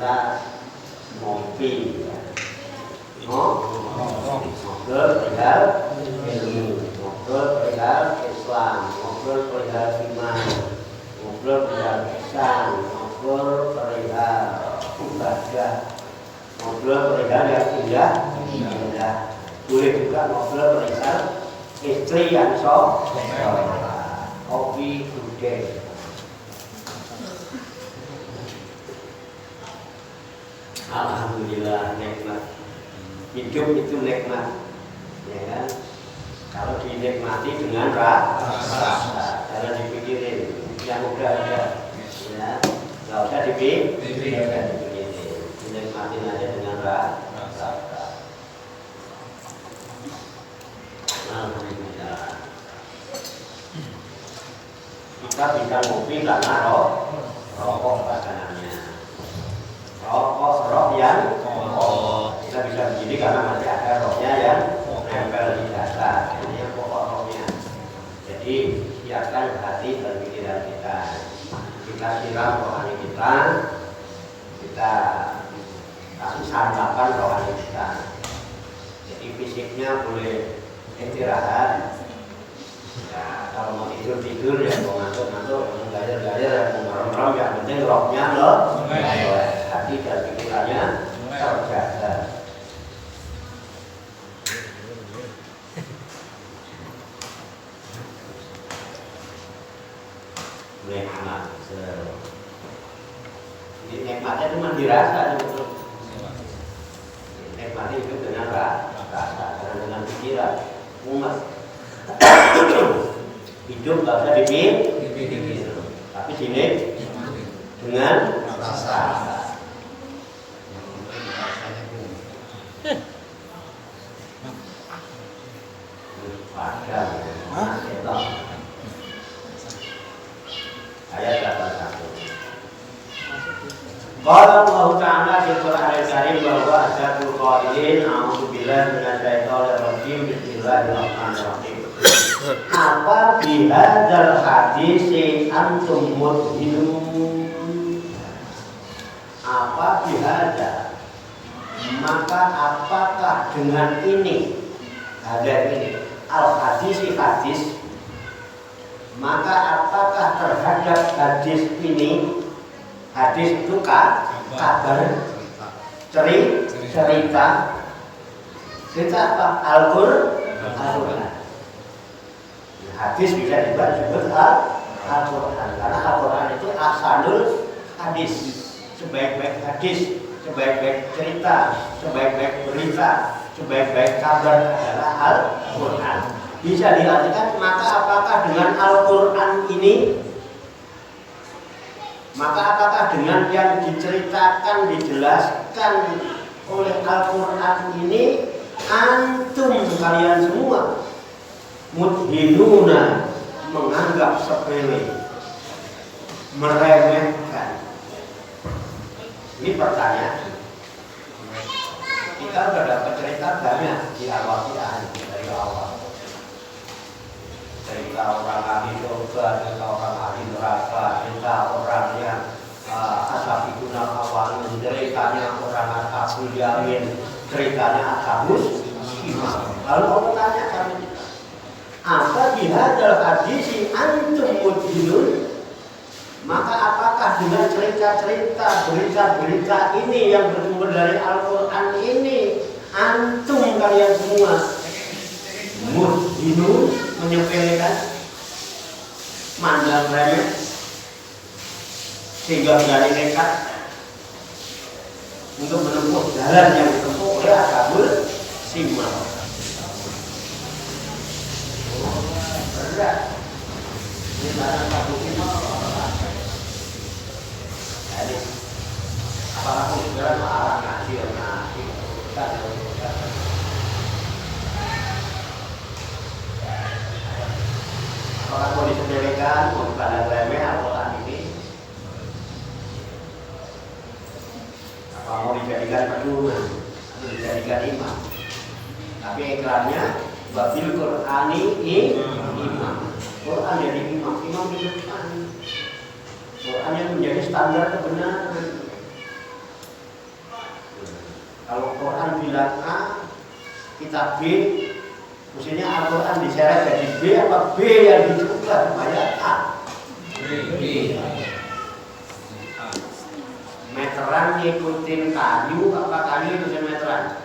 kita ngopi ya. Ngobrol perihal ilmu, ngobrol perihal Islam, ngobrol perihal iman, ngobrol perihal ihsan, ngobrol perihal ibadah, ngobrol perihal yang indah. Boleh juga ngobrol perihal istri yang kopi budaya. Alhamdulillah nikmat. Hidup itu nikmat, ya kan? Kalau dinikmati dengan rasa, jangan dipikirin. Yang udah ada, ya, nggak usah dipikirin. Dinikmatin aja dengan rasa. Alhamdulillah. Kita bisa ngopi karena rokok pasangannya. Rokok yang kita bisa begini karena masih ada rohnya yang nempel di dasar. Ini yang pokok rohnya. Jadi siapkan hati dan pikiran kita. Kita siram rohani kita kasih santapan rohani kita. Jadi fisiknya boleh istirahat. Ya, kalau mau tidur ya, mau ngantuk, mau gajar, mau merem-merem, yang penting rohnya loh. Hati dan pikirannya terjaga. Nikmat. Jadi nikmatnya cuma dirasa betul. Nikmatnya itu dengan rasa, dengan pikiran. Umat hidup nggak usah dipikir, tapi sini dengan rasa. Ayat 81. Qala Allah Ta'ala di Quran Al-Karim bahwa asyadul qailin a'udzubillahi minasyaitonir rajim bismillahirrahmanirrahim. Apa bihadzal hadisi antum mudhinun? Apa bihadza? Maka apakah dengan ini, hadis ini, al-hadisi hadis, maka apakah terhadap hadis ini, hadis itu kabar, cerita apa? Al-Quran. Hadis bisa disebut Al-Quran karena Al-Quran itu ahsanul hadis, sebaik-baik hadis, sebaik-baik cerita, sebaik-baik berita, sebaik-baik kabar adalah Al-Quran. Bisa diartikan, maka apakah dengan Al-Quran ini, maka apakah dengan yang diceritakan, dijelaskan oleh Al-Quran ini, antum kalian semua mudhinuna, menganggap sepele, meremehkan? Ini pertanyaan. Kita sudah dapat cerita banyak di Al-Waqi'ah dari awal. Cerita orang ahli surga, cerita orang ahli neraka, cerita orang yang ashabul awal, ceritanya orang ashabul yamin, ceritanya ashabus shimal. Lalu Allah tanya kami, apa bihadzal hadisi antum mudhinun? Maka apakah dengan cerita-cerita, berita-berita ini yang bersumber dari Al-Quran ini, antum kalian semua mudhinun, menyepelekan, mandang remeh, sehingga menjadi nekat untuk menempuh jalan yang ditempuh oleh ashabul shimal. Berat. Ini barang ashabul shimal. Jadi, apakah pikiran marah ngaji, apakah mau disepelekan, mau dipandang remeh Al-Quran ini? Apa mau dijadikan pedoman atau dijadikan imam? Tapi iklannya wabil Qur'ani imam. Quran jadi imam di depan. Quran yang menjadi standar kebenaran. kitab B, mestinya Al-Quran diseret jadi B apa B yang dicoba supaya A. B. Meteran ngikutin kayu apa kayu ngikutin meteran?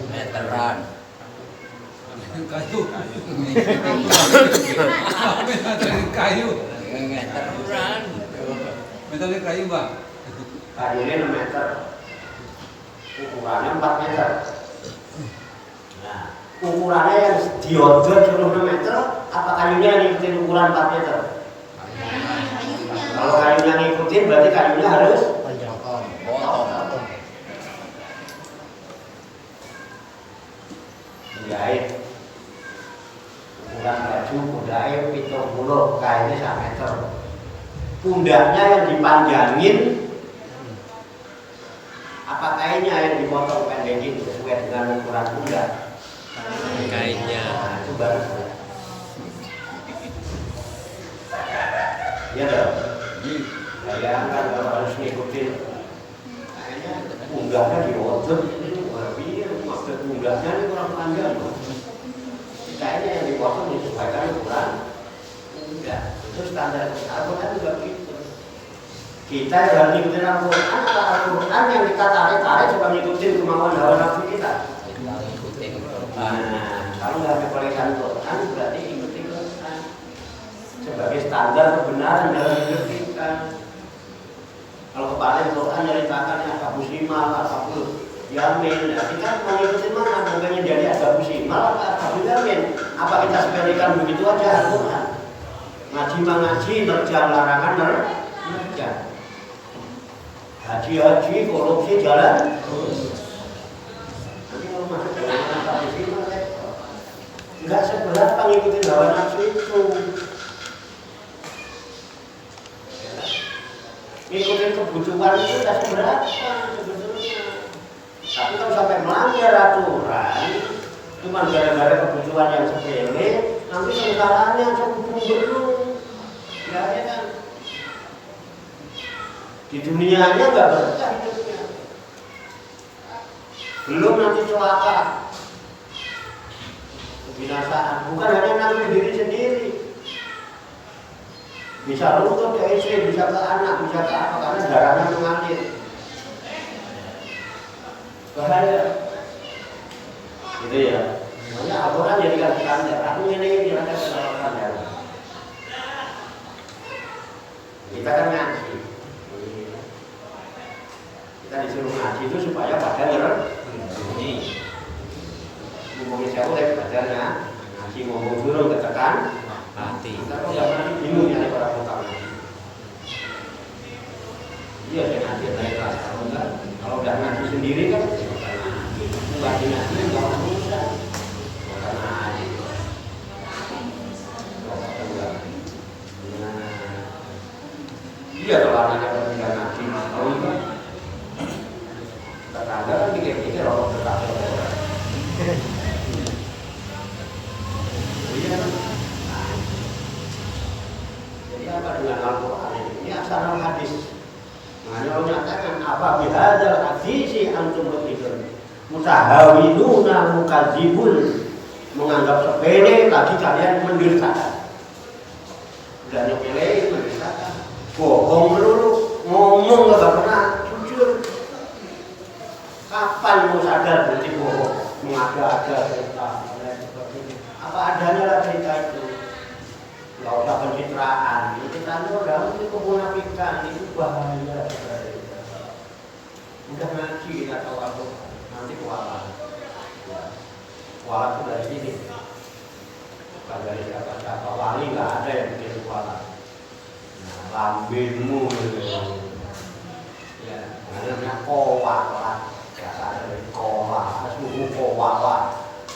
Meteran. Kayu. Kayu. Meteran. Meteran kayu, Bang. Kayunya 6 meter. Ukurannya 4 meter. Nah, ukurannya yang diodot 6 meter, apa kayunya yang ngikutin ukuran 4 meter? Kalau kayunya ngikutin berarti kayunya harus potong. Jahit ukuran baju pundaknya 70 kayunya 1 meter. Pundaknya yang dipanjangin apa kainnya yang dipotong pendekin sesuai dengan ukuran pundak? Kainnya. Nah, itu baru. Iya dong. Saya kan kalau harus ngikutin kayaknya pundaknya diotot itu lebih maksud pundaknya ini kurang panjang loh. Kayaknya yang dipotong disesuaikan ukuran pundak. Itu standar Al-Quran juga gitu. Kita harus ngikutin Al-Quran atau Al-Quran yang kita tarik-tarik supaya ngikutin kemauan hawa nafsu kita. Nah, kalau nggak ada perbedaan Quran berarti ikuti Quran sebagai standar kebenaran dalam hidup kita. Kalau kemarin Quran nyeritakan Abu Simal, Abu Yamin, nah, kita mengikuti mana? Bukannya jadi Abu Simal atau Abu Yamin? Apa kita sepelekan begitu aja Al-Quran? Ngaji mengaji, nerjang larangan nerjang. Haji-haji, korupsi jalan terus. Nanti kalau masuk dalam Abu Simal enggak seberapa ngikutin hawa nafsu itu. Ngikutin kebutuhan itu tidak seberapa sebetulnya. Tapi kalau sampai melanggar aturan, cuma gara-gara kebutuhan yang sepele, nanti sengsaranya cukup belum. Ya kan? Di dunianya nggak berkah hidupnya. Belum nanti celaka, kebinasaan. Bukan hanya nanggung diri sendiri. Bisa runtuh ke istri, bisa ke anak, bisa ke apa, karena darahnya mengalir. Bahaya. Gitu ya. Makanya Al-Quran jadikan standar. Aku ini ada standar. Kita kan ngaji. Kita disuruh ngaji itu supaya badan ngerti. Ngomongin siapa tapi badannya ngaji, ngomong dulu ketekan Hati. kita kok nggak pernah bingung ya para utang. Iya saya ngaji naik kelas kalau udah ngaji sendiri kan ngaji nggak bisa bukan ngaji. Iya kalau anaknya tinggal ngaji kalau itu tetangga kan pikir-pikir orang tetangga orang. Iya kan? Apa dengan Al-Quran ini asal hadis. Makanya menyatakan apa bihadzal hadisi antum berpikir mutahawinuna mukadzibun, menganggap sepele lagi kalian mendustakan. Udah nyepele mendustakan, bohong melulu, ngomong nggak pernah jujur. Kapan mau sadar berarti bohong, mengada-ada cerita apa adanya lah cerita itu. Nggak usah pencitraan, pencitraan itu dalam itu kemunafikan, itu bahaya. Udah ngaji kita tahu apa, nanti kualat. Kualat itu dari sini, bukan dari siapa-siapa. Wali nggak ada yang bikin kualat. Nah, lambemu gitu. Ya, namanya kowalat. Biasa dari kowalat, suhu kowalat.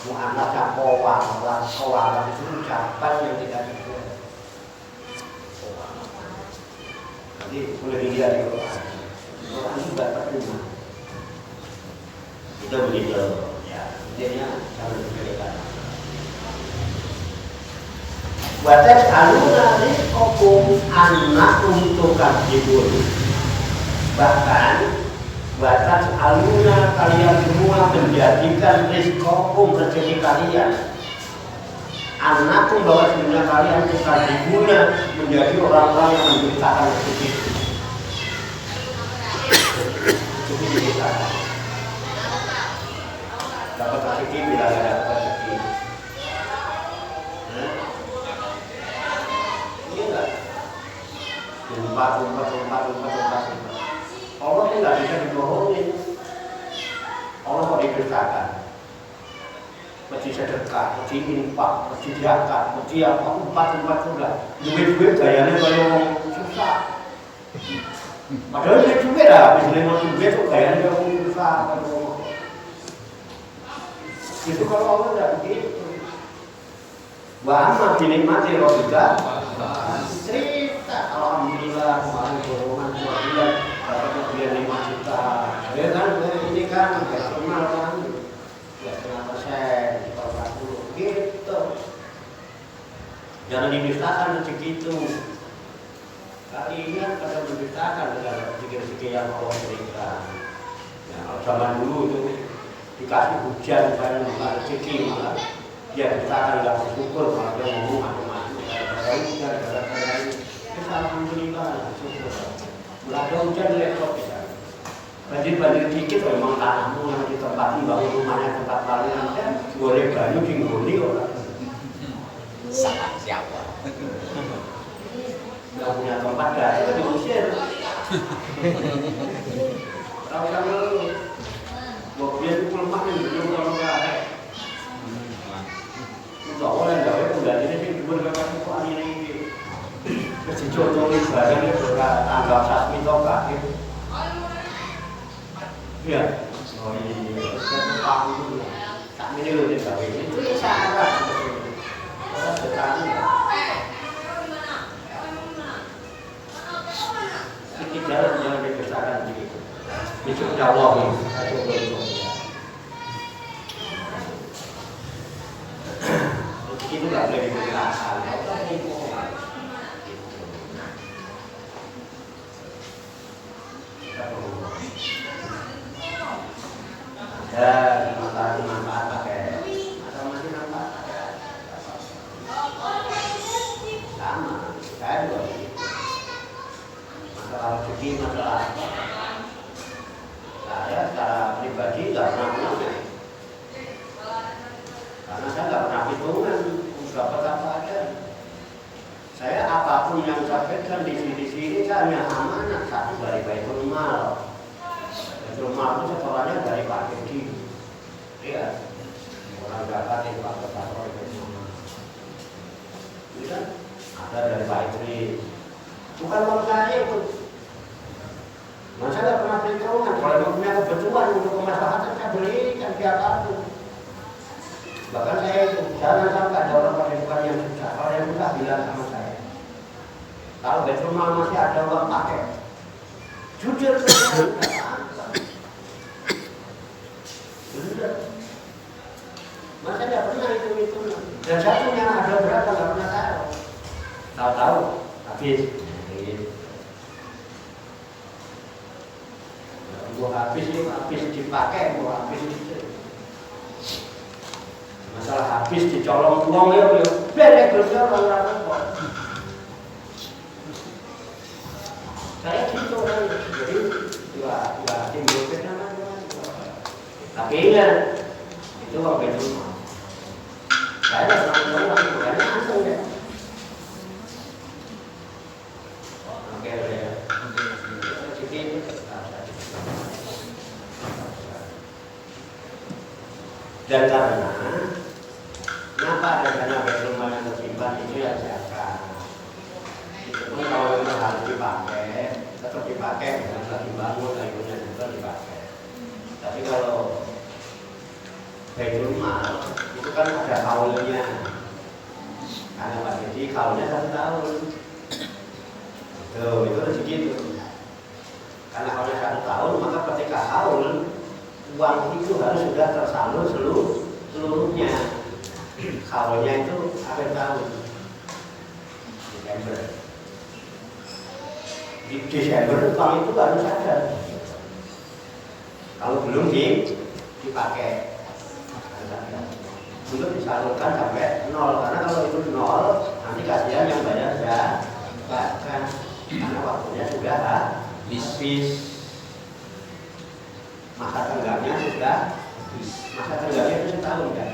Mu'anasnya kowalat, kowalat itu ucapan yang tidak dibuat. Jadi boleh dilihat di Quran. Quran juga terima. Itu begitu. Ya, intinya jangan dipikirkan. Wates aluna rizqakum anak untuk kadibun. Bahkan batas aluna kalian semua menjadikan rizqakum rezeki kalian. Anakku bahwa sebenarnya kalian bukan diguna menjadi orang-orang yang menciptakan rezeki. Rezeki diciptakan. Dapat rezeki bila tidak dapat rezeki. Iya enggak? Umpat. Allah itu nggak bisa dibohongin. Allah kok diberitakan. Mesti sedekah, mesti infak, mesti zakat, mesti apa empat sudah. Duit gayanya kayak orang susah. Padahal duit juga lah, misalnya mau duit tuh gayanya kayak orang susah. Itu kalau Allah nggak begitu. Wa amma dinikmati robbika cerita alhamdulillah kemarin golongan bulan dapat lebih 5 juta. Ya kan ini kan maksimal kan ya 5% kalau 40 gitu. Jangan didustakan rezeki itu. Kalian pada mendustakan dengan rezeki yang Allah berikan. Ya, kalau zaman dulu itu dikasih hujan bukan rezeki malah dia kita nggak bersyukur kalau dia ngomong macam-macam gara-gara hujan, gara-gara ini kita alhamdulillah syukur mulai ada hujan repot ya banjir dikit memang tanahmu yang ditempati bangun rumahnya tempat palingan kan boleh banyu dinggoli orang Salah siapa? nggak punya tempat dah itu diusir tahu kan lu mobil itu lemah nih belum kalau nggak ada soalnya gawe udah ini sih dua kali kok ini mesti contoh barang itu tanggap sasmi toh kaki iya oh iya kan itu tak ini loh dia gawe itu syarat orang bertani ini jangan dibesarkan begitu itu jawab itu nggak boleh dibesarkan ada manfaat pakai atau masih manfaat sama saya juga begitu masalah rezeki masalah saya secara pribadi nggak pernah punya karena saya nggak pernah hitungan dapat apa aja saya apapun yang saya pegang di sini saya hanya amanah satu dari Baitul Mal. Baitul Mal itu setorannya dari Pak Dedi ya orang zakat itu Pak Ketua Baitul Mal ini kan ada dari Pak Idris bukan uang saya itu saya nggak pernah perhitungan kalau punya kebutuhan untuk kemaslahatan saya belikan siapapun bahkan saya itu jangan sampai ada orang pakai yang susah kalau yang susah bilang sama saya kalau Baitul Mal masih ada uang pakai jujur saja masa tidak pernah itu dan satunya ada berapa nggak pernah tahu habis gua habis dipakai gua habis itu masalah habis dicolong uang ya belek kerja orang kok saya gitu kan jadi dua timbul beda tapi ingat itu uang Baitul Mal saya nggak pernah uang bukannya langsung ya oke ya dan karena kenapa ada dana Baitul Mal yang tersimpan itu ya zakat. Itu pun kalau memang harus dipakai, tetap dipakai, bukan lagi bangun, lagi punya juga dipakai. Tapi kalau Baitul Mal itu kan ada kaulnya, karena Pak Dedi kaulnya 1 tahun. Itu rezeki itu. Karena kaulnya 1 tahun, maka ketika kaul uang itu harus sudah tersalur seluruhnya. Kaulnya itu akhir tahun Desember. Di Desember uang itu harus ada. Kalau belum dipakai, untuk disalurkan sampai 0, karena kalau itu 0 nanti kasihan yang bayar kan, karena waktunya sudah habis, masa tenggaknya sudah habis, masa tenggaknya itu setahun kan.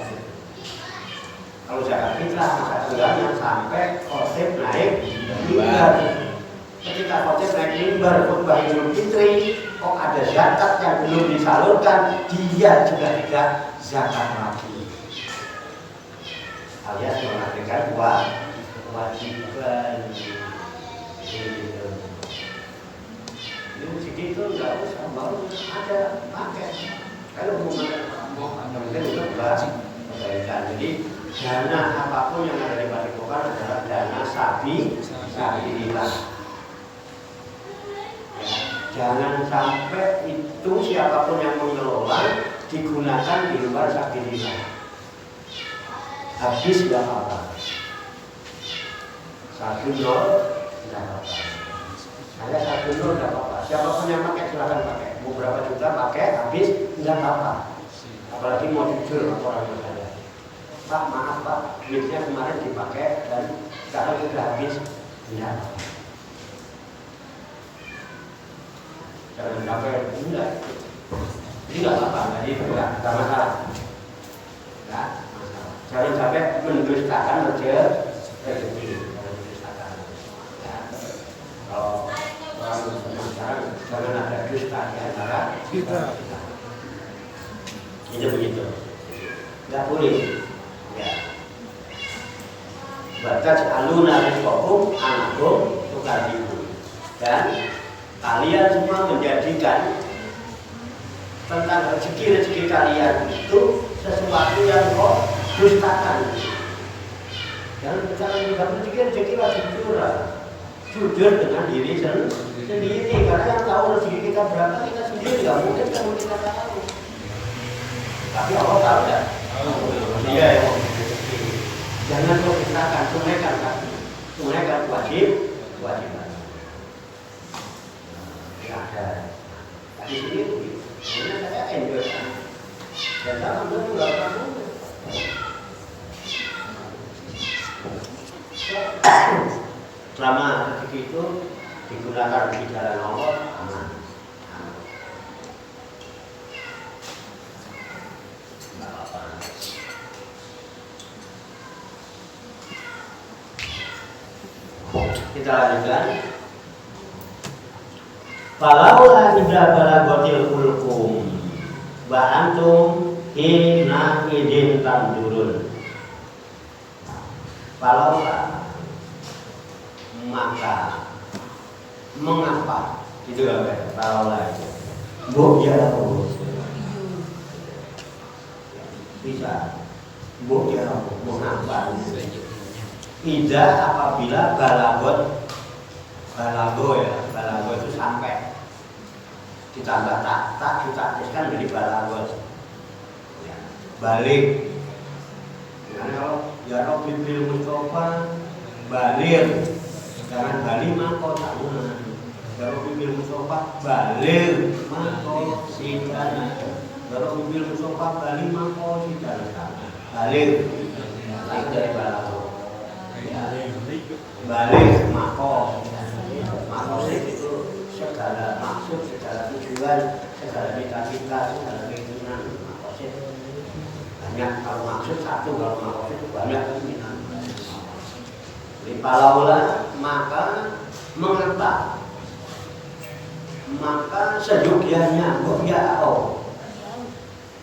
Kalau zakat fitrah masa tenggaknya sampai khotib naik mimbar. Ketika khotib naik mimbar khutbah Idul Fitri, kok ada zakat yang belum disalurkan, dia juga tidak zakat lagi. Alias mengatakan kewajiban. Ini segitu nggak usah, baru ada pakai. Kalau mau mungkin itu kebaikan. Jadi dana apapun yang ada di Padepokan adalah dana sabilillah. Jangan sampai itu siapapun yang mengelola digunakan di luar sabilillah. Habis tidak apa-apa. 1-0 tidak apa-apa. Saya 1-0 tidak apa-apa. Siapapun yang pakai silahkan pakai. Mau berapa juta pakai, habis tidak apa-apa. Apalagi mau jujur laporan ke saya. Pak, maaf Pak, duitnya kemarin dipakai dan sekarang sudah habis. Tidak. Jangan sampai enggak. Ini nggak apa-apa. Jadi enggak masalah. Enggak. Jangan sampai mendustakan rezeki. Kalau orang Muslim sekarang jangan ada dusta di antara kita. Itu begitu. Tidak boleh. Ya. Batas aluna rizqakum anakum tukadibu. Dan kalian semua menjadikan tentang rezeki kalian itu sesuatu yang kok dustakan. Jangan bicara tentang rezeki wajib jujur dengan diri sendiri, karena yang tahu rezeki kita berapa kita sendiri, nggak mungkin kamu kita tahu. Tapi Allah tahu nggak? Dia yang mau rezeki. Jangan kau dustakan, tunaikan kewajiban. Ya ada. Di sini sebenarnya saya enjoy kan. Dan dalam nggak pernah. Selama rezeki itu digunakan di jalan Allah, aman. Kita lanjutkan. Falaulah idza balaghatil hulqum wa antum hina idin tanjurun. Falaulah, maka mengapa itu apa? Falaulah itu ya bisa ya mengapa idza apabila balago itu sampai ditambah tak ditaktiskan menjadi balagot ya, balik. Karena kalau ya Rabbi bil Mustafa balir, jangan bali mako tahunan. Ya Rabbi bil Mustafa balir mako sidana. Ya Rabbi bil Mustafa bali mako sidana. Balir lain dari balagot. Balik mako itu segala maksud, segala tujuan, segala cita-cita, segala keinginan. Makosid banyak, kalau maksud satu, kalau makosid itu banyak keinginan. Jadi palaulah maka mengapa, maka seyogianya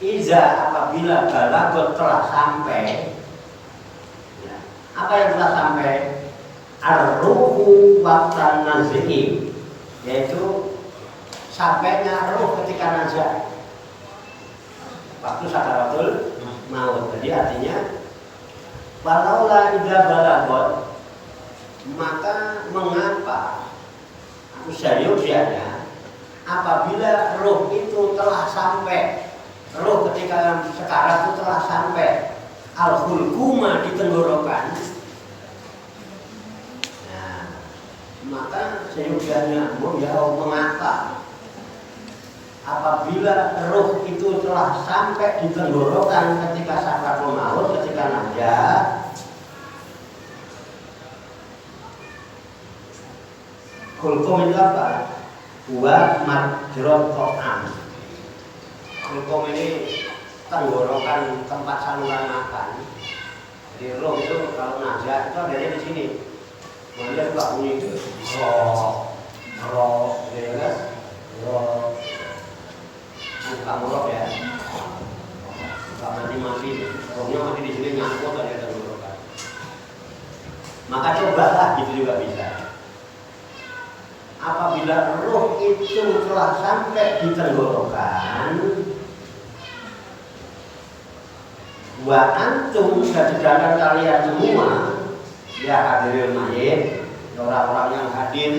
iza apabila balagot telah sampai. Apa yang telah sampai? Ar-ruhu waqtan nazihi, yaitu sampainya ruh ketika nazar, waktu sakaratul maut. Jadi artinya walaulah idza balagot, maka mengapa usayogianya apabila ruh itu telah sampai, ruh ketika sekarat itu telah sampai al-hulquma di tenggorokan, nah, maka seyogianya mengapa apabila roh itu telah sampai di tenggorokan ketika sakratul maut, ketika najat, hulkum itu apa? Buat majrot to'am. Hulkum ini tenggorokan tempat saluran makan. Jadi roh itu kalau najat itu adanya di sini. Dia suka bunyi itu roh, ya kan? Roh. Bukan roh ya. Bukan mati, rohnya mati di sini nyangkut dari tenggorokan. Maka cobalah gitu juga bisa. Apabila roh itu telah sampai di tenggorokan, wa antum sedangkan kalian semua ya hadirin mayit, orang-orang yang hadir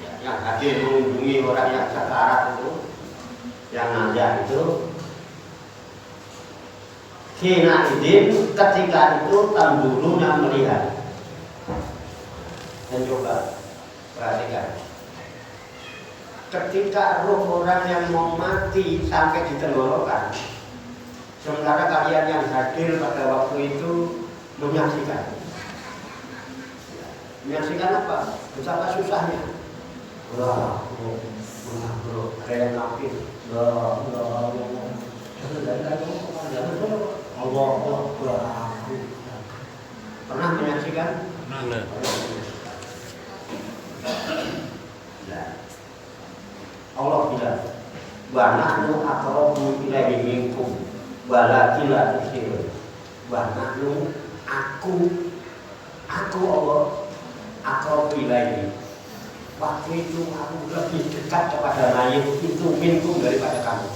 ya, yang hadir mengunjungi orang yang sekarat itu, yang najah itu, kina idin ketika itu tambulunya melihat. Dan coba perhatikan, ketika roh orang yang mau mati sampai di tenggorokan, sementara kalian yang hadir pada waktu itu menyaksikan. Menyaksikan apa? Betapa susahnya. Wah, bro, kayak nampil. Allah. Pernah menyaksikan? Pernah. Allah bilang, wa nahnu aqrabu ilaihi minkum walakin la tusirun. Wa nahnu aku Allah aqrabu ilaihi. Waktu itu aku lebih dekat kepada mayit itu minkum daripada kamu.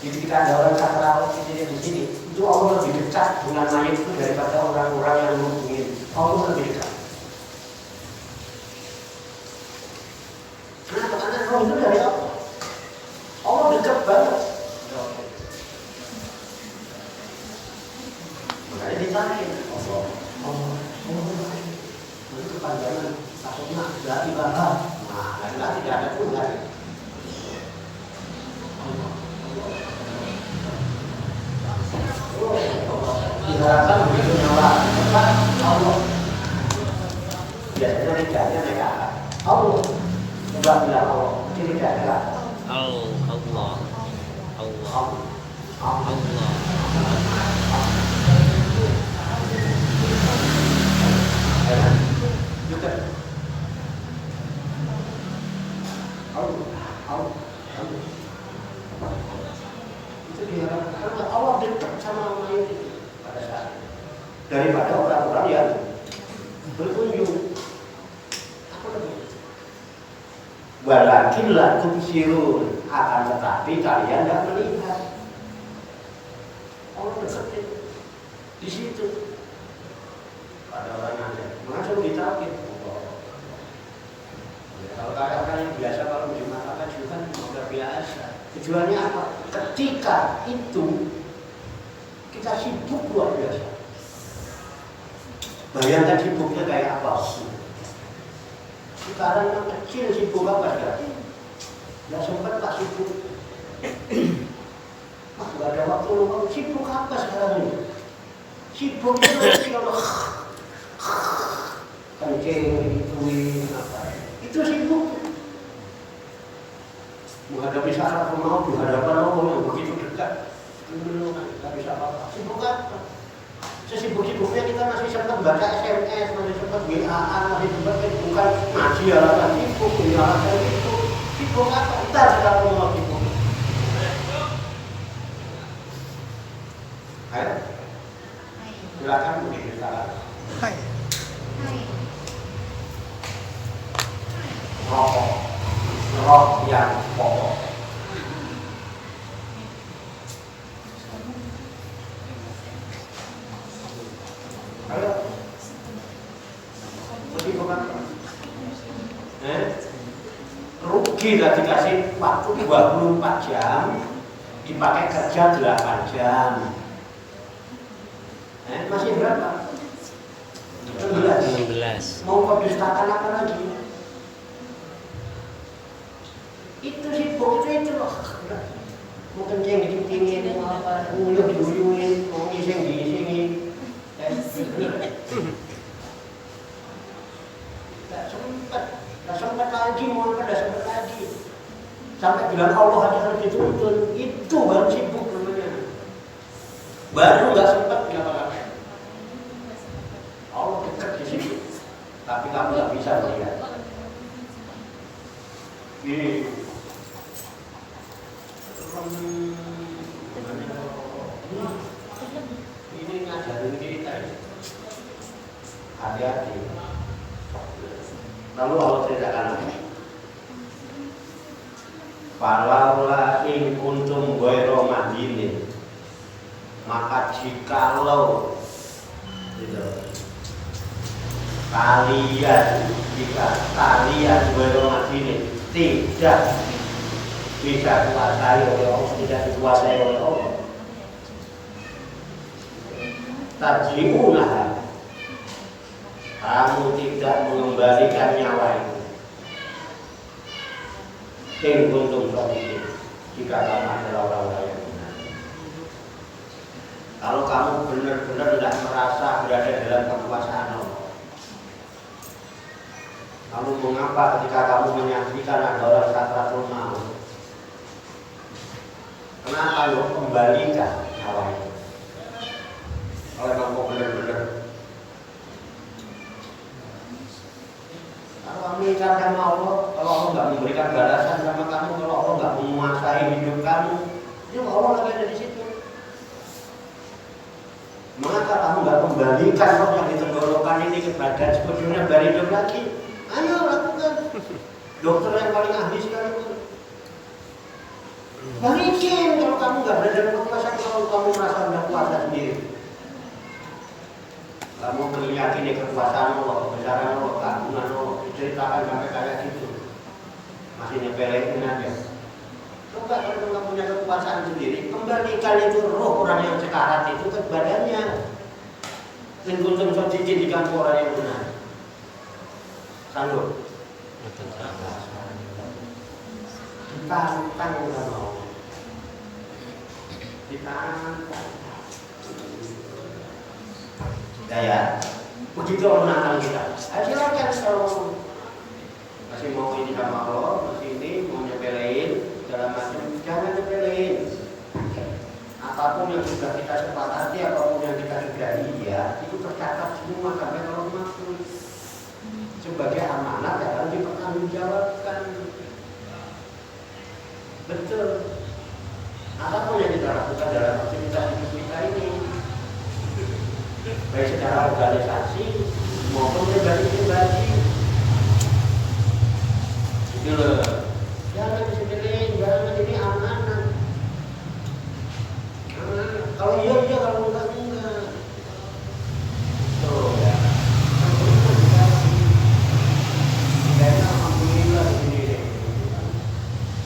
Jadi ketika ada orang sakaraat di sini, itu Allah lebih dekat dengan mayit itu daripada orang-orang yang menghubungi. Allah lebih dekat. Kenapa? Karena roh itu dari Allah. Allah dekat banget. Makanya ditanya Allah. Itu kepanjangan takutnya dari bahar. Nah, tidak ada Tuhan. Diharapkan begitu nyawa cepat Allah. Biasanya lidahnya naik ke atas. Allah. Coba bilang Allah. Ini tidak ada. Allah. Itu diharapkan karena Allah dekat sama mayat itu pada saat itu daripada orang-orang yang berkunjung. Apa lagi? Walakin la tubsirun, akan tetapi kalian tidak melihat. Allah dekat di situ. Ada orang yang ada, langsung ditawin. Kalau orang yang biasa kalau di mata juga sudah biasa. Tujuannya apa? Ketika itu kita sibuk luar biasa. Bayangkan sibuknya kayak apa? Sekarang yang kecil sibuk apa sekarang? Nggak sempat tak sibuk. Nggak ada waktu luang. Sibuk apa sekarang ini? Sibuknya nanti kalau kencing, ituin apa? Itu sibuk. Menghadapi sakratul maut di hadapan Allah yang begitu dekat, itu nggak bisa apa-apa. Sibuk apa? Sesibuk-sibuknya kita masih sempat baca SMS, masih sempat WA-an, masih sempat bukan ngaji alasan sibuk, alasan itu. Sibuk apa? Entar sakratul maut sibuk. Ayo, silakan begitu sekarang. Roh yang pokok. Ayo, lebih bukan? Rugi lah dikasih waktu 24 jam, dipakai kerja 8 jam. Masih berapa? 16. Mau kau dustakan apa lagi? Itu sibuk itu loh. Mau kencing dikencingin, mau apa, nguyuh diuyuhin, mau ngising diisingin. Gak sempat lagi, mau apa, gak sempat lagi. Sampai bilang Allah aja harus dituntun, itu baru sibuk namanya. Baru gak sempat ngapa-ngapain. Allah dekat di situ, tapi kamu gak bisa melihat. Ini ngajarin kita ya. Hati-hati. Lalu Allah ceritakan apa? Falaula in kuntum ghairu madinin, maka jikalau gitu, jika kalian ghairu madinin tidak bisa dikuasai oleh Allah, tidak dikuasai oleh Allah, tarji'unaha, kamu tidak mengembalikan nyawa itu. In kuntum shadiqin, jika kamu adalah orang-orang yang benar. Kalau kamu benar-benar tidak merasa berada dalam kekuasaan Allah, lalu mengapa ketika kamu menyaksikan ada orang sakratul maut, kenapa lo kembalikan nyawa itu? Kalau kamu benar-benar, kalau kamu ingkar sama Allah, kalau Allah nggak memberikan balasan sama kamu, kalau Allah nggak menguasai hidup kamu, itu Allah lagi ada di situ. Mengapa kamu nggak kembalikan roh yang ditenggorokan ini kepada sebetulnya biar hidup lagi? Ayo lakukan. Dokter yang paling ahli sekalipun. Balikin kalau kamu nggak berada dalam kekuasaan, kalau kamu merasa sudah kuasa sendiri. Kamu meyakini kekuasaan Allah, kebesaran Allah, keagungan Allah, diceritakan sampai kayak gitu. Masih nyepelein aja. Coba kalau kamu punya kekuasaan sendiri, kembalikan itu roh orang yang sekarat itu ke badannya. Dan kuntum shadiqin di kampung orang yang benar. Sanggup? Ditantang sama Allah. Ditantang. Ya, begitu Allah menantang kita. Silakan kalau masih mau ini sama Allah, masih ini mau nyepelein dalam macam, jangan nyepelein. Apapun yang sudah kita sepakati, apapun yang kita sudahi, ya itu tercatat semua sampai kalau masuk sebagai amanat yang harus dipertanggungjawabkan. Betul. Apapun yang kita lakukan dalam aktivitas hidup kita ini, baik secara organisasi maupun pribadi-pribadi, itu loh. Jangan disepelein, jangan ini amanah. Kalau iya, kalau enggak. Tuh ya. Kayaknya alhamdulillah ini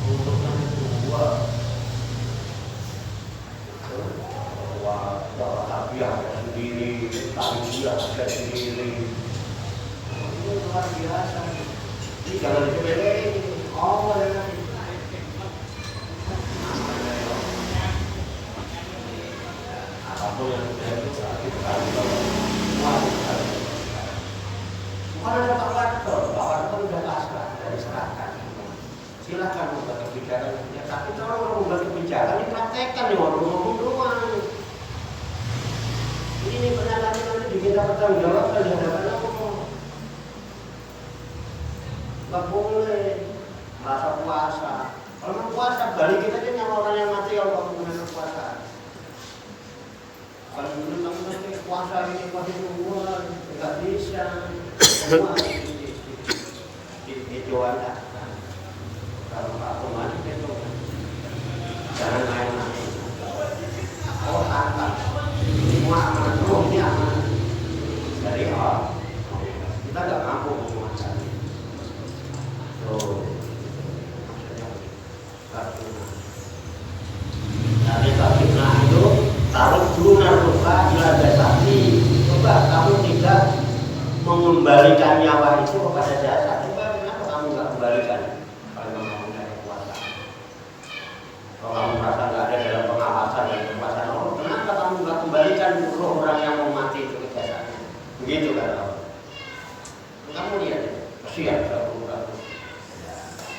untuk yang kedua. Bahwa tabiah sendiri, tabiah sendiri, ini luar biasa. Ini jangan disepelein. Oh, ya. Apapun yang sudah kita bukan ada Pak Warto sudah pasrah dari serahkan. Silakan membuat kebijakan, ya, tapi kalau membuat kebijakan dipraktekkan nih, ngomong doang. Ini pernyataan nanti diminta pertanggungjawabkan di hadapan Allah. Nggak boleh merasa puasa. Kalau mau puasa, balikin aja nyawa orang yang mati kalau kamu punya kekuasaan. Kalau dulu kamu nanti puasa ini puasa itu nggak bisa. Semua di Jawa. Kalau aku mati itu jangan main-main. Oh tantang. Semua amanah roh ini amanah dari Allah. Kita nggak mampu menguasai. Dari Sabina itu taruh dulu naruha ila jasadi. Coba kamu tidak mengembalikan nyawa itu kepada jasad. Coba kenapa kamu nggak kembalikan? Kalau kamu punya kekuasaan.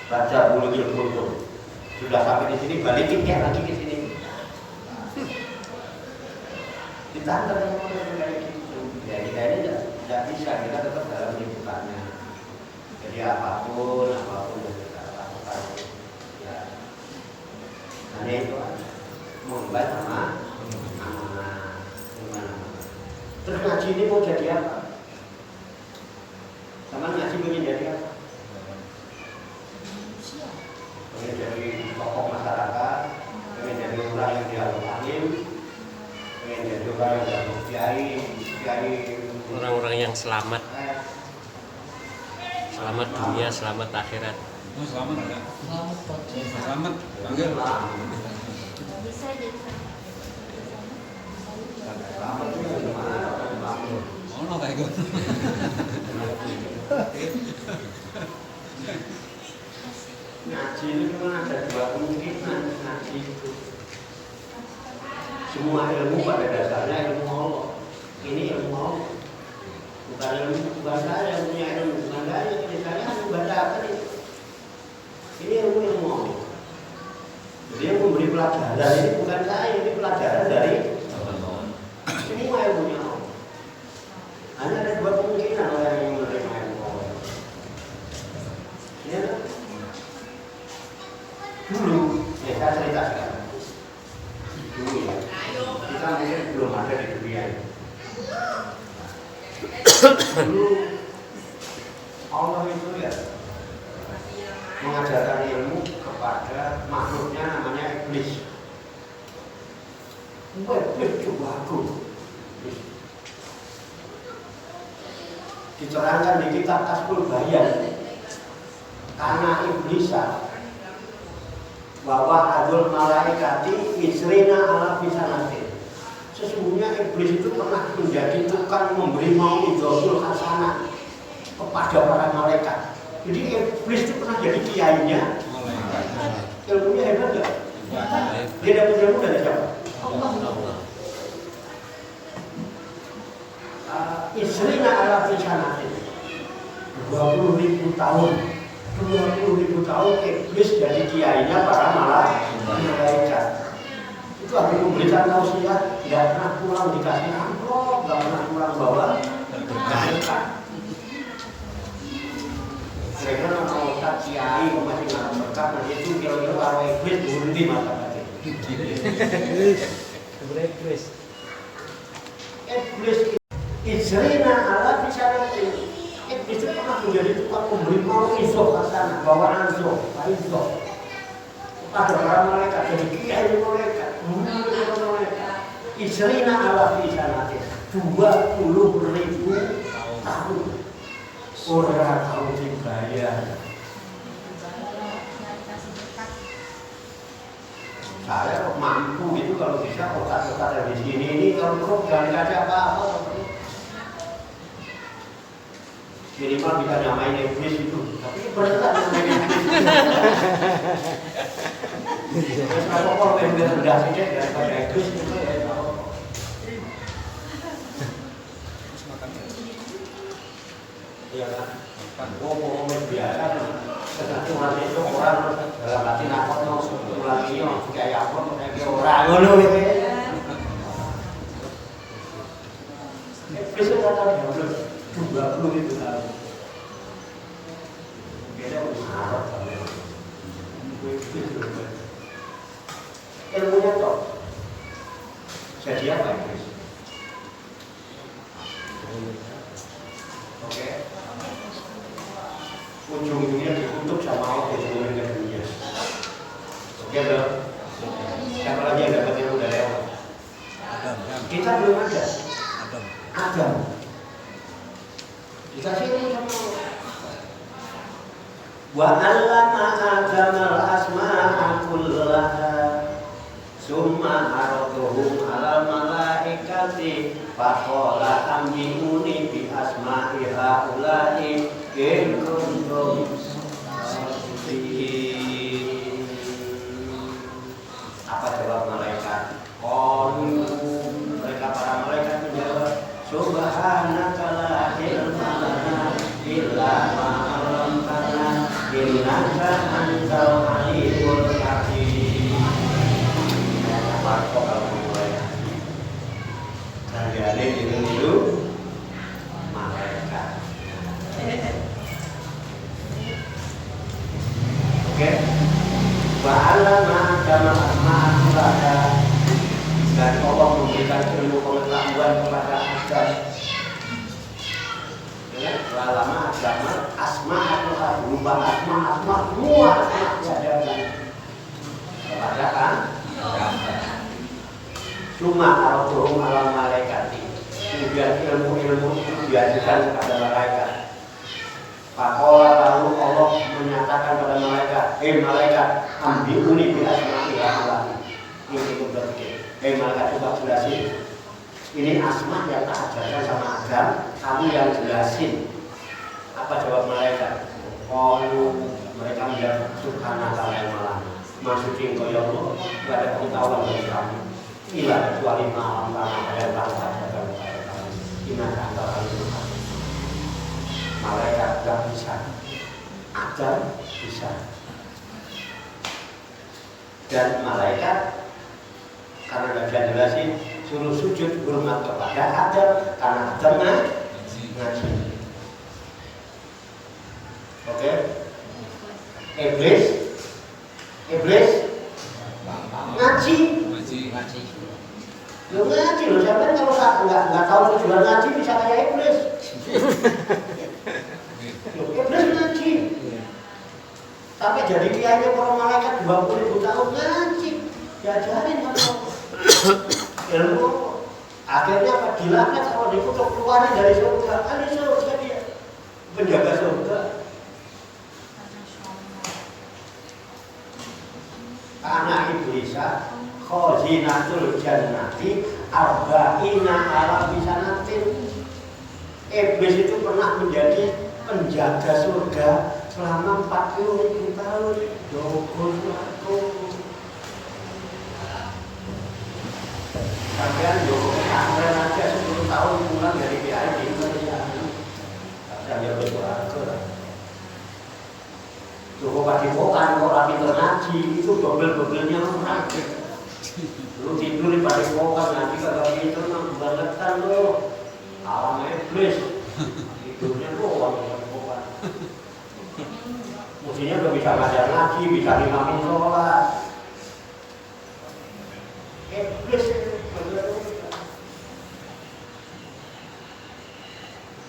baca Bulughul Kultum. Sudah sampai di sini balikin ya lagi ke sini. Ditantang sama kayak gitu. Ya kita ini tidak bisa, kita tetap dalam lingkungannya. Jadi apapun yang kita lakukan, ya. Hanya itu membaik sama amanah. Terus ngaji ini mau jadi apa? Sama ngaji ingin jadi apa? Ingin jadi tokoh masyarakat, ingin jadi orang yang dialog alim, ingin jadi orang yang dialog kiai, Orang-orang yang selamat dunia, selamat akhirat. Oh, selamat enggak? Selamat Pak. Selamat, panggil. Bisa jadi selamat itu gimana? Oh, no kayak gitu. Ngaji itu cuma ada dua kemungkinan ngaji itu. Semua ilmu pada dasarnya ilmu Allah. Ini ilmu Allah. Bukan saya yang punya ilmu, bukan saya. Ini saya yang baca apa nih? Ini ilmu Allah. Jadi yang memberi pelajaran ini bukan saya, ini pelajaran dari semua ilmunya Allah. Hanya ada dua kemungkinan orang yang menerima ilmu Allah. Ya, dulu, saya cerita sekarang. Dulu ya, kita mungkin belum ada di dunia ini. Dulu Allah itu ya mengajarkan ilmu kepada makhluknya namanya iblis. Iblis juga aku. Diterangkan di kitab Kasbul Bayan, karena iblisa bahwa adul malaikati isrina ala bisanatin. Sesungguhnya iblis itu pernah menjadi tukang memberi mau idhoful hasanah kepada para malaikat. Jadi iblis itu pernah jadi kiainya malaikat. Ilmunya hebat gak? Dia dapat ilmu dari siapa? Allah. Isrina ala bisanatin 20.000 tahun. 20.000 tahun iblis jadi kiainya para malaikat. Itu habis memberikan tausiah, tidak pernah pulang dikasih amplop, tidak pernah pulang bawa berkah. Mereka kalau tak kiai masih nggak berkah, nanti itu kira-kira kalau iblis berhenti mata kaki. Iblis Isrina ala bisyaratin. Iblis itu pernah menjadi tukang memberi mau izoh kasana, bawaan izoh, pada para malaikat, jadi kiai malaikat. Isrina ala bisyaratin 20.000 tahun. Orang tahu dibayar. Saya kok mampu itu kalau bisa otak-otak yang di sini ini kalau jangan dikasih apa-apa. Minimal bisa nyamain iblis itu, tapi berat nyamain iblis. Terus kalau yang rendah saja daripada iblis itu ya. Iya kan? Mau biasa cuma itu orang dalam hati nakut mau lagi kayak apa kayak orang ngono gitu. Iblis itu kata 20.000 tahun. Beda marah sama ilmunya toh. Jadi apa iblis? Oke. Ujung-ujungnya ditutup sama Allah ujung-ujungnya dunia. Oke bro. Siapa lagi yang dapat ilmu dari Allah? Kita belum ada. Adam. Dikasih ilmu sama Allah. Wa 'allama Adam al-asma'a kullaha summa 'aradahum 'alal malaikati faqala anbi'uni bi asma'i haula'i in kuntum shadiqin. Apa jawab malaikat? Mereka para malaikat menjawab, subhanaka la ilma lana illa ma 'allamtana innaka antal alimul hakim. Apa kalau mulai kalian itu malaikat. Oke. Wa'alama kama asma'atulaka. Dan Allah memberikan ilmu pengetahuan kepada Adam. Wa'alama agama asma'atulaka. Berubah asma' semua asma' diajarkan kepada cuma al-Qur'an alam malaikat. Kemudian ilmu-ilmu itu diajarkan kepada malaikat. Pakola lalu Allah menyatakan pada malaikat, malaikat, ambiluni bi asma'i haula'i. Ini berpikir, malaikat coba jelasin. Ini asma yang tak ajarkan sama Adam, kamu yang jelasin. Apa jawab malaikat? Mereka menjawab subhanallah yang malam. Masukin kau ya Allah, tidak ada pengetahuan dari kamu. Ila kecuali malam tanah yang bangsa dan kamu. Ingat antara itu. Malaikat tidak bisa, Adam bisa. Dan malaikat karena tidak bisa jelasin, suruh sujud hormat kepada Adam karena Adam ngaji. Oke? Iblis ngaji. Lu ngaji loh, sampai kalau nggak tahu tujuan ngaji bisa kayak iblis. Iblis ngaji. Sampai jadi kiainya para malaikat 20.000 tahun ngaji. Diajarin sama ilmu. Akhirnya apa? Dilaknat kalau dikutuk keluarin dari surga. Ada surga dia. Penjaga surga. Anak iblisa khazinatul jannati arba'ina ala bisanatin. Iblis itu pernah menjadi penjaga surga selama 40.000 tahun. Dogon aku. Kalian dogon kalian aja 10 tahun pulang dari PID Indonesia. Dan dia berdoa. Coba padepokan orang pintar ngaji itu dobel-dobelnya orang. Lu tidur di padepokan ngaji kagak pintar bangetan lo. Alam iblis. Tidurnya doang di padepokan. Mestinya udah bisa ngajar ngaji, bisa imamin sholat. Iblis itu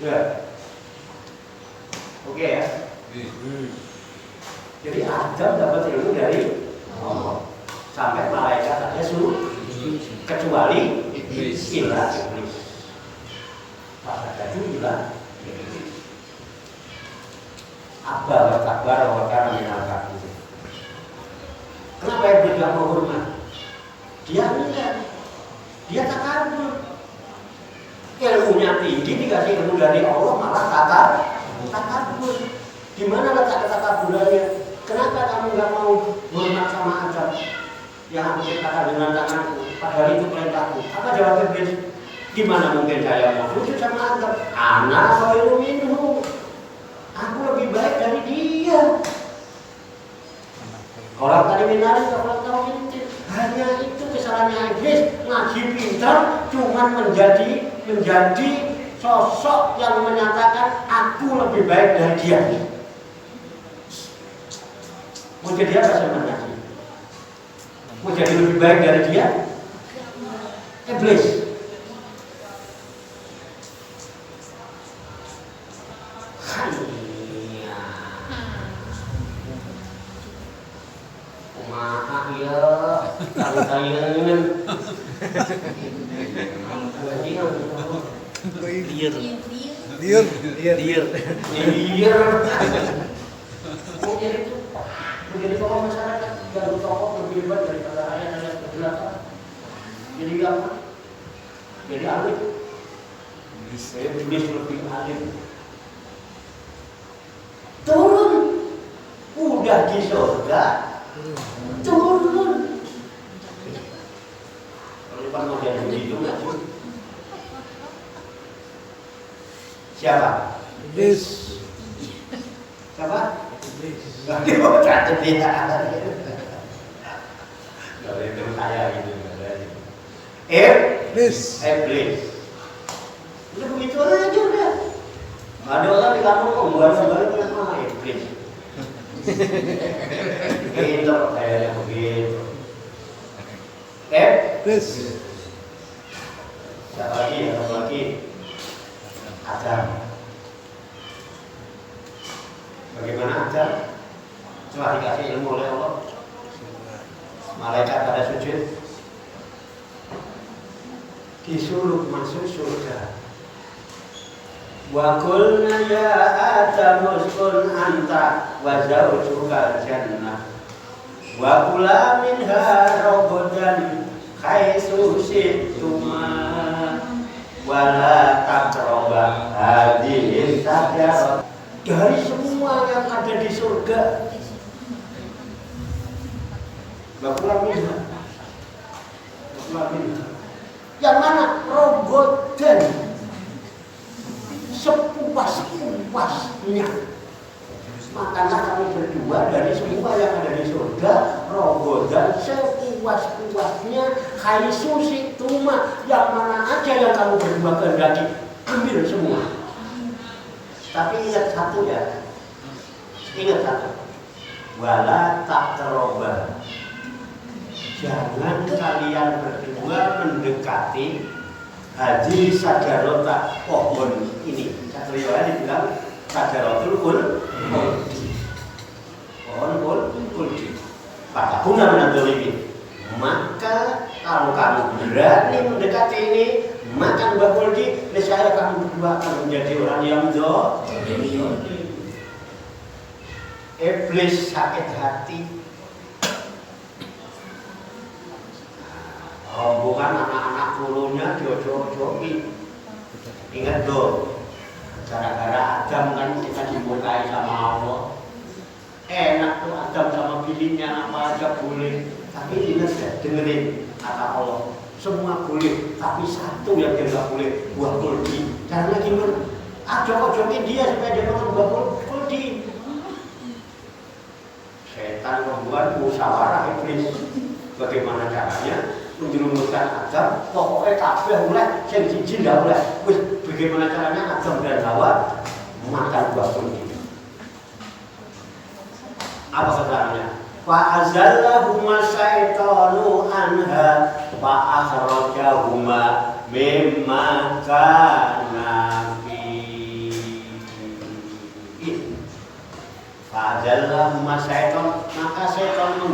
ya. Oke ya. Jadi Adam dapat ilmu dari Allah. Sampai malaikat ada suruh kecuali iblis. Pas ada juga Abba wa takbar wa kana minal kafirin. Kenapa iblis tidak mau hormat? Dia enggak. Dia takabur. Ilmunya tinggi dikasih ilmu dari Allah malah takabur. Di mana letak ketakaburannya? Kenapa kamu nggak mau hormat sama Adam yang aku ciptakan dengan tanganku? Padahal itu perintahku. Apa jawab iblis? Gimana mungkin saya mau sujud sama Adam? Ana khairu minhu. Aku lebih baik dari dia. Orang tadi menarik, orang tahu ini hanya itu kesalahannya iblis. Ngaji pintar, cuman menjadi sosok yang menyatakan aku lebih baik dari dia. Mau jadi apa sebenarnya? Mau jadi lebih baik dari dia? Iblis. Hanya. Kumaha ya? Tangkayan. Liar. Menjadi tokoh masyarakat, ganggu tokoh lebih hebat daripada ayat-ayat belakang. Jadi apa? Jadi alim. Saya iblis lebih alim. Turun, udah di surga, turun. Kalau pas mau jadi begitu nggak sih? Siapa? Iblis. Siapa? Iblis. Tidak tidak. Kalau itu saya gitu. Iblis. Udah begitu aja udah. Ada orang di kampung kok buat dengan nama iblis. Gitu kayaknya begitu. Iblis. Siapa lagi? Adam. Bagaimana Adam? Setelah dikasih ilmu oleh Allah, malaikat pada sujud, disuruh masuk surga. Wa qulna ya Adam uskun anta wa zawjuka jannah wa kula minha ragadan haitsu syi'tuma wa la taqraba hadhihi syajarah. Dari semua yang ada di surga, wa kula minha. Yang mana rogodan sepuas-puasnya. Makanlah kamu berdua dari semua yang ada di surga, rogodan sepuas-puasnya, haitsu syi'tuma, yang mana aja yang kamu berdua kehendaki, ambil semua. Tapi ingat satu ya, wala taqraba. Jangan kalian berdua mendekati hadhihi syajarata, pohon ini. Satu riwayat dibilang syajaratul khuldi. Pohon khuldi. Fatakuna minadz zalimin. Maka kalau kamu berani mendekati ini, makan buah khuldi, niscaya kamu berdua akan menjadi orang yang zalim. Iblis sakit hati. Rombongan anak-anak kulunya diojo-ojoki. Ingat loh, gara-gara Adam kan kita dimurkai sama Allah. Enak tuh Adam sama bininya apa aja boleh. Tapi ingat ya, dengerin kata Allah, semua boleh, tapi satu yang dia nggak boleh, buah khuldi. Caranya gimana? Ajok-ajokin dia supaya dia makan buah khuldi. Setan membuat musyawarah iblis. Bagaimana caranya? Menjerumuskan Adam, pokoknya kabeh oleh, sing siji ndak oleh. Wis bagaimana caranya Adam dan Hawa makan buah khuldi. Apa caranya? Fa azallahuma syaitanu anha fa akhrajahuma mimma kana fihi. Fa azallahuma syaitan, maka setan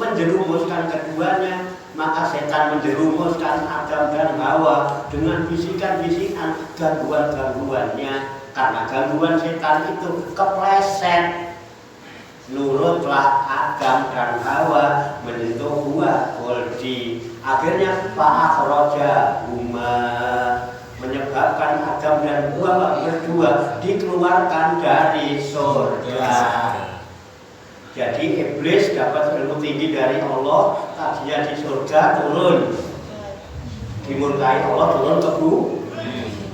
menjerumuskan keduanya. Maka setan menjerumuskan Adam dan Hawa dengan bisikan-bisikan, gangguan-gangguannya. Karena gangguan setan itu kepleset, nurutlah Adam dan Hawa menyentuh buah khuldi. Akhirnya fa'akhrajahuma, menyebabkan Adam dan Hawa berdua dikeluarkan dari surga. Jadi iblis dapat ilmu tinggi dari Allah, tadinya di surga turun, dimurkai Allah turun ke bumi.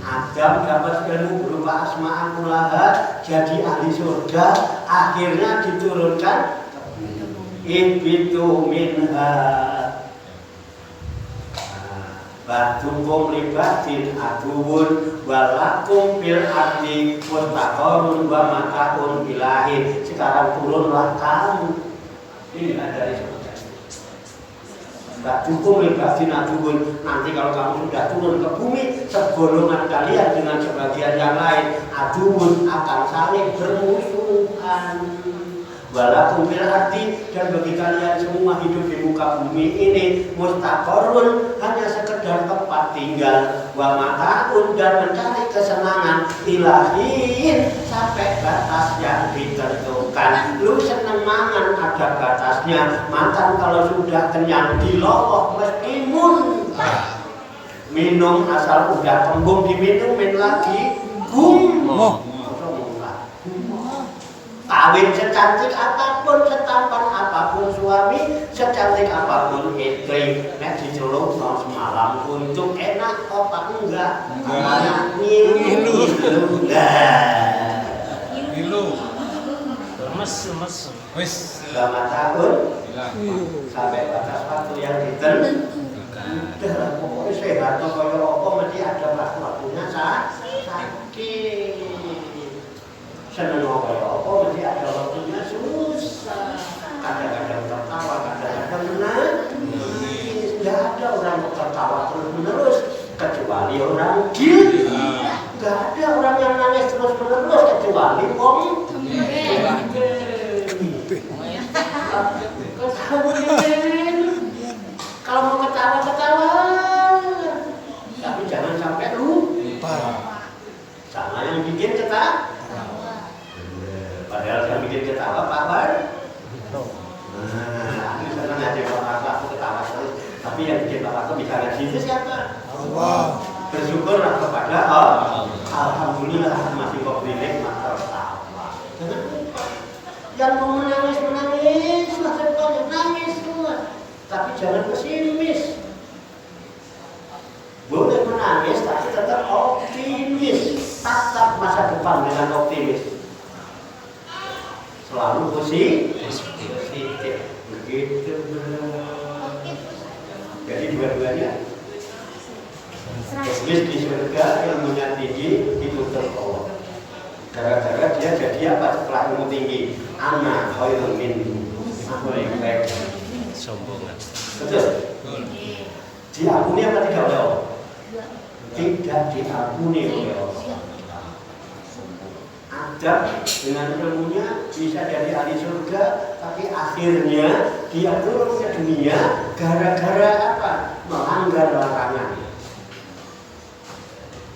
Adam dapat ilmu berupa asma'ul kulaha, jadi ahli surga, akhirnya diturunkan ibitu minha. Batukum libatin aduun walakum fil ardi mustaqarrun wa mata'un ilahi. Sekarang turunlah kamu. Ini dari surga. Batukum libatin aduun. Nanti kalau kamu sudah turun ke bumi, segolongan kalian dengan sebagian yang lain aduun akan saling bermusuhan. Walakum fil ardi, dan bagi kalian semua hidup di muka bumi ini mustaqarrun, hanya sekedar tempat tinggal, wa mata'un, dan mencari kesenangan ilahin, sampai batas yang ditentukan. Lu seneng mangan ada batasnya, makan kalau sudah kenyang dilowok mesti muntah. Minum asal udah tembung diminumin lagi gumoh. Kawin secantik apapun, setampan apapun suami, secantik apapun istri, nek diceluk no semalam untuk enak apa enggak? Anak ngilu. Ngilu. mesum. Wis. Selamat tahun Gila. sampai batas waktu yang ditentukan. Udah lah, pokoknya sehat atau kaya apa mesti ada waktu-waktunya sakit. Seneng kaya apa mesti ada waktunya susah. Kadang-kadang tertawa, kadang-kadang menangis. Tidak ada orang yang tertawa terus-menerus kecuali orang gila. Tidak ada orang yang nangis terus-menerus kecuali wong kalau mau ketawa, tapi jangan sampai lupa sama yang bikin ketawa. Padahal yang bikin ketawa Pak Bar. Aku senang aja kalau aku ketawa terus. Tapi yang bikin Pak aku bicara gitu siapa? Allah. Bersyukurlah kepada Allah. Alhamdulillah masih kok nikmat tertawa. Yang mau menangis, masih banyak nangis semua. Tapi jangan pesimis. Boleh menangis, tapi tetap optimis. Tatap masa depan dengan optimis. Selalu positif. Begitu benar. Jadi dua-duanya. Iblis di surga ilmunya tinggi ditutup Allah. Gara-gara dia jadi apa setelah ilmu tinggi? Ana khairun minhu. Aku lebih baik. Sombongan. Betul? Diampuni apa tidak oleh Allah? Tidak diampuni oleh Allah. Adam dengan ilmunya bisa jadi ahli surga, tapi akhirnya dia turun ke dunia gara-gara apa? Melanggar larangan.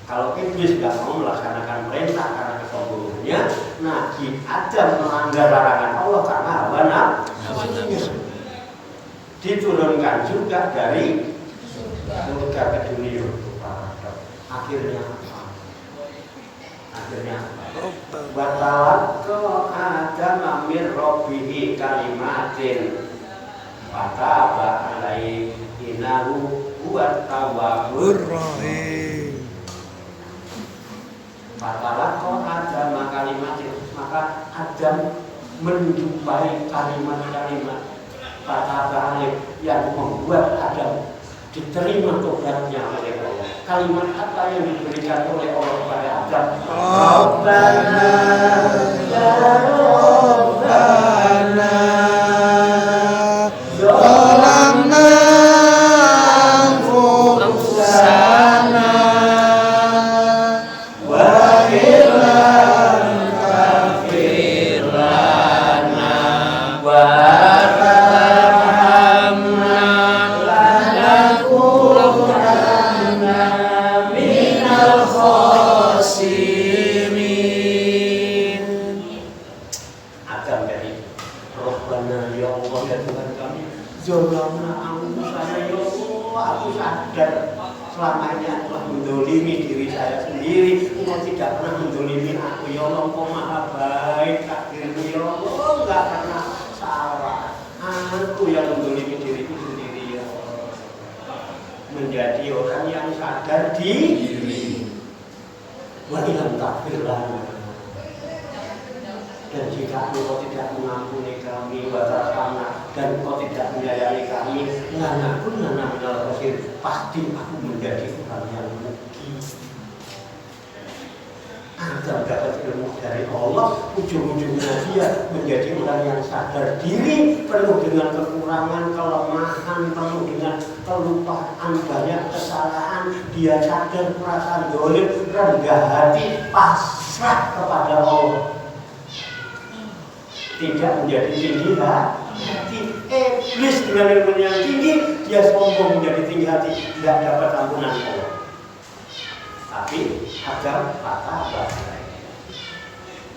Kalau iblis tidak mau melaksanakan perintah karena kesombongannya, Nabi Adam melanggar larangan Allah karena hawa nafsunya. Diturunkan juga dari surga ke dunia. Akhirnya Watawakko Adam min Rabbihi kalimatin fataba alaihi innahu huwat tawwabur rahim. Fatawakko Adam kalimatin, maka Adam menjumpai kalimat-kalimat fataba alaihi yang membuat Adam diterima tobatnya oleh Allah. Kalimat apa yang diberikan oleh Allah kepada Adam? Rabbana ya Rabbana zalamna anfusana wa illam taghfir lana wa selama ini aku telah mendolimi diri saya sendiri. Engkau tidak pernah mendolimi aku, ya Allah. Engkau maha baik takdirmu, ya Allah. Enggak pernah salah. Aku yang mendolimi diriku sendiri, ya Allah. Menjadi orang yang sadar diri. Wa ilam takfir lana. Dan jika engkau tidak mengampuni kami, watarhamna, dan engkau tidak menyayangi kami, lana pun lana minal khosir, pasti aku menjadi orang yang rugi. Adam dapat ilmu dari Allah, ujung-ujungnya dia menjadi orang yang sadar diri, penuh dengan kekurangan, kelemahan, penuh dengan kelupaan, banyak kesalahan. Dia sadar perasaan dolim, rendah hati, pasrah kepada Allah. Tidak menjadi tinggi hati. Iblis dengan ilmu yang tinggi, dia sombong menjadi tinggi hati, tidak dapat ampunan Allah. Tapi Adam patah balik.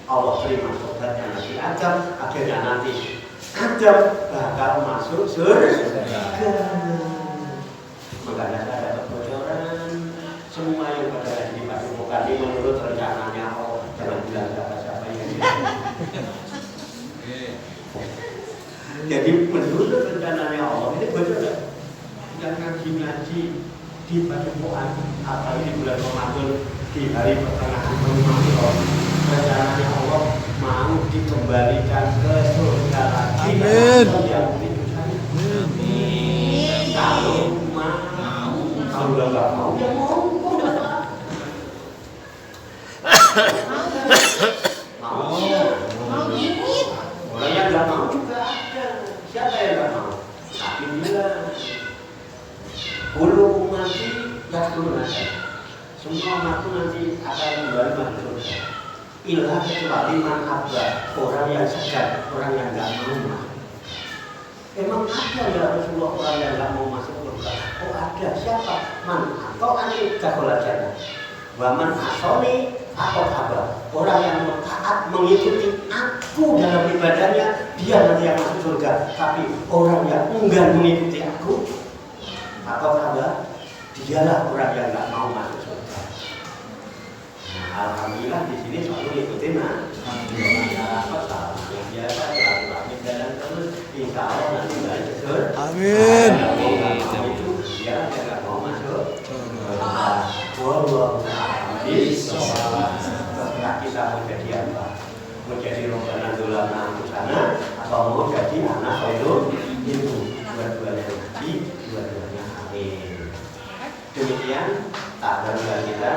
Allah terima tobatnya Nabi Adam, akhirnya nanti Adam bakal masuk surga. Makanya saya ada kebocoran. Semua yang pada di padepokan ini menurut rencananya Allah. Jangan bilang siapa-siapa yang jadi menurut rencananya Allah ini betul yang ngaji di padepokan apalagi di bulan Ramadan di hari pertengahan Ramadan rencananya Allah mau dikembalikan ke surga lagi. Amin. Yang itu saja. Kalau mau, kalau nggak mau, ya mau. Mau dikit. Orang yang nggak mau juga ada. Siapa yang nggak mau? Tapi bilang, bulu mati, ya bulu nanti. Semua mati nanti akan kembali mati surga. Ilah kecuali man abad, orang yang segan, orang yang nggak mau masuk. Emang ada ya Rasulullah orang yang nggak mau masuk surga? Oh ada, siapa? Man atau ani dakolajan. Waman asoli atau abad, orang yang taat mengikuti aku dalam ibadahnya, dia nanti yang masuk surga. Tapi orang yang enggan mengikuti aku atau abad, dialah orang yang nggak mau masuk surga. Alhamdulillah di sini selalu ikutin apa salah yang biasa silaturahmi dan terus insya Allah nanti balik ke surga. Amin. Itu dia nggak mau masuk. Setelah kita mau jadi apa? Mau jadi rombongan dolana sana atau mau jadi anak itu dua-duanya nanti dua-duanya amin. Demikian takdir kita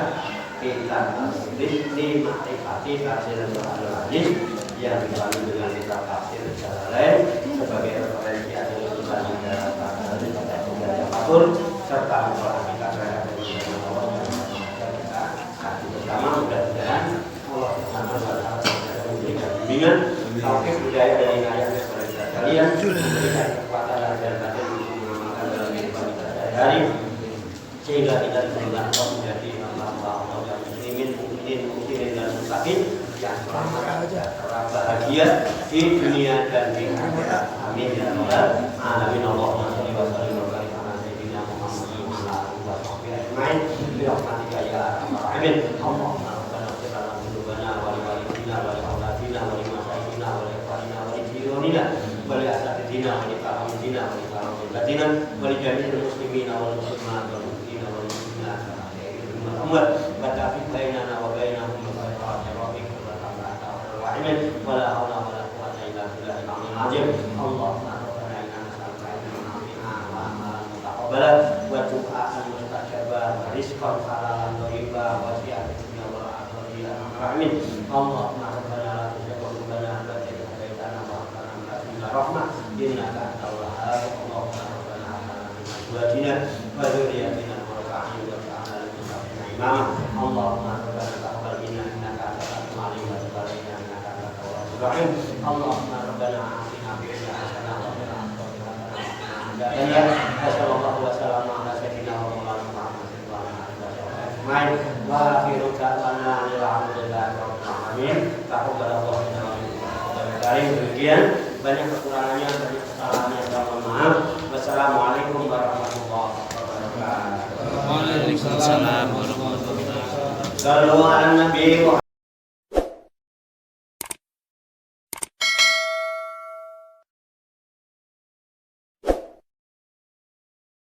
ini makrifati tafsir al-Hadis yang dibangun dengan kitab tafsir secara lain sebagai referensi adalah tulisan yang fatul serta memperhatikan terhadap Allah kita kasih bersama mudah-mudahan Allah SWT memberikan bimbingan taufik budaya dan inayahnya kepada kita sekalian memberikan kekuatan dan batin untuk mengamalkan dalam kehidupan kita sehari-hari sehingga kita diberikan Allah menjadi Allah mukminin dan mustaqim yang selamat dan bahagia di dunia dan di akhirat. Amin ya rabbal alamin. Allahumma shalli wa sallim wa barik ala sayyidina Muhammadin wa ala alihi wa sahbihi ajma'in bi rahmatika ya arhamar rahimin. Allahumma rabbana ighfir lana dzunubana wa li walidina wa li auladina wa li masayidina wa li ikhwanina wa li jiranina wa li asatidina wa li talamidina wa li talamidina wa li jami'il muslimina wal muslimat wal mu'minina wal mu'minat Muhammad wa taufiq bainana wa bainahum bi khairat rabbik wa ta'ala wala haula wala quwwata illa billahil aliyyil azim. Allahumma rabbana inna nas'aluka ilman nafi'an wa amalan mutaqabbalan wa du'aan mustajabah wa rizqan halalan thayyiban wa siyatan dunya wal akhirati amin. Allahumma rabbana la tuzigh qulubana ba'da idh hadaytana wa hab lana min ladunka rahmah innaka antal wahhab. Allahumma rabbana hab lana min azwajina wa dhurriyyatina qurrata a'yun waj'alna lil muttaqina imama. Allahumma rabbana taqabbal minna innaka antas samiul alim wa tub 'alaina innaka antat tawwabur rahim. Allahumma rabbana atina fid dunya hasanah wa fil akhirati hasanah wa sallallahu wa sallama ala sayyidina wa maulana Muhammadin wa ala alihi wa sahbihi ajma'in wa akhiru da'wana alhamdulillahi rabbil alamin. Taqabbalallahu minna wa minkum. Demikian banyak kekurangannya, banyak kesalahannya, mohon maaf. Wassalamualaikum warahmatullahi wabarakatuh. Waalaikumsalam warahmatullahi wabarakatuh. Sallu ala nabi